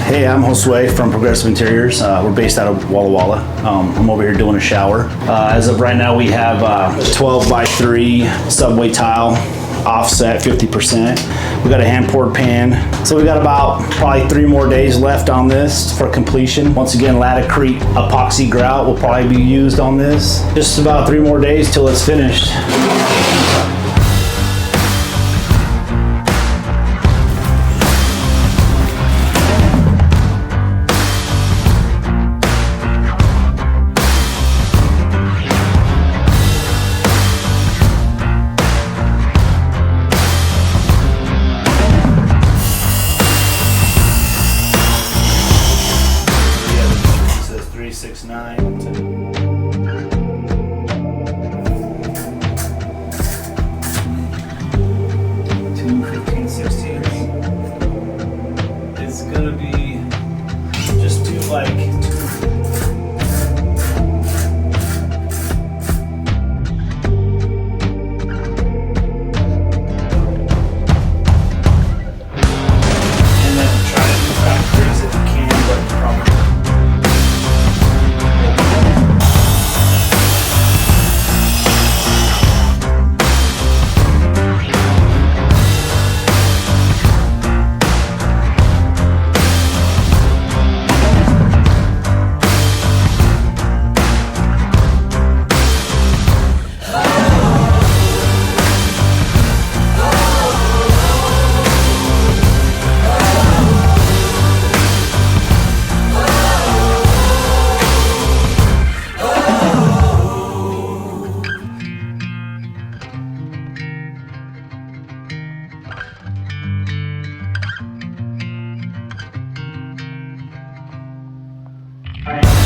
Hey, I'm Josue from Progressive Interiors. We're based out of Walla Walla. I'm over here doing a shower. As of right now, we have 12 by 3 subway tile, offset 50%. We got a hand poured pan. So we got about probably 3 more days left on this for completion. Once again, Latacrete epoxy grout will probably be used on this. Just about 3 more days till it's finished. Says 369 to 215/16. It's gonna be just two and then try to do factories if you can, but probably. All right.